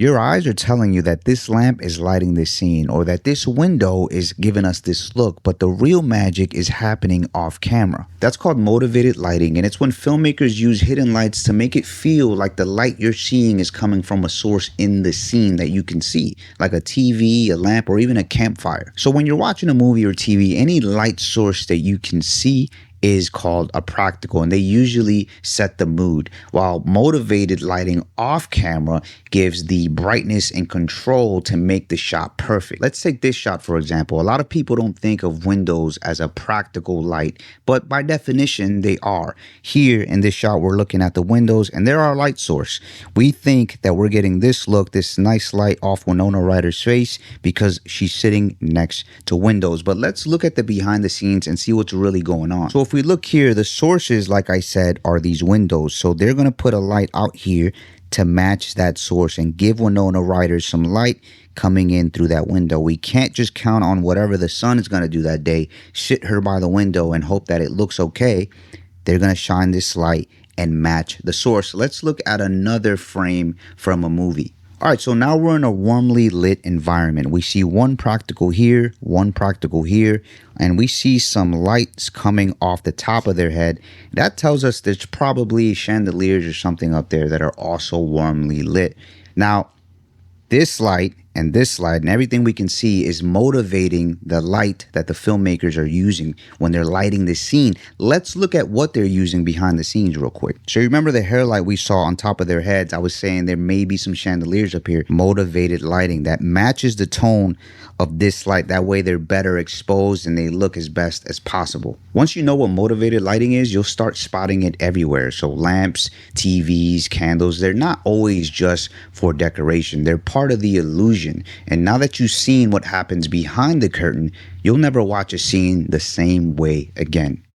Your eyes are telling you that this lamp is lighting this scene or that this window is giving us this look, but the real magic is happening off camera. That's called motivated lighting, and it's when filmmakers use hidden lights to make it feel like the light you're seeing is coming from a source in the scene that you can see, like a TV, a lamp, or even a campfire. So when you're watching a movie or TV, any light source that you can see is called a practical, and they usually set the mood, while motivated lighting off camera gives the brightness and control to make the shot perfect. Let's take this shot for example. A lot of people don't think of windows as a practical light, but by definition they are. Here in this shot we're looking at the windows and they're our light source. We think that we're getting this look, this nice light off Winona Ryder's face because she's sitting next to windows, but let's look at the behind the scenes and see what's really going on. So if we look here, the sources, like I said, are these windows. So they're going to put a light out here to match that source and give Winona Ryder some light coming in through that window. We can't just count on whatever the sun is going to do that day, sit her by the window and hope that it looks okay. They're going to shine this light and match the source. Let's look at another frame from a movie. All right, so now we're in a warmly lit environment. We see one practical here, and we see some lights coming off the top of their head. That tells us there's probably chandeliers or something up there that are also warmly lit. Now, this light and this light and everything we can see is motivating the light that the filmmakers are using when they're lighting this scene. Let's look at what they're using behind the scenes real quick. So remember the hair light we saw on top of their heads? I was saying there may be some chandeliers up here. Motivated lighting that matches the tone of this light. That way they're better exposed and they look as best as possible. Once you know what motivated lighting is, you'll start spotting it everywhere. So lamps, TVs, candles, they're not always just for decoration. They're part of the illusion. And now that you've seen what happens behind the curtain, you'll never watch a scene the same way again.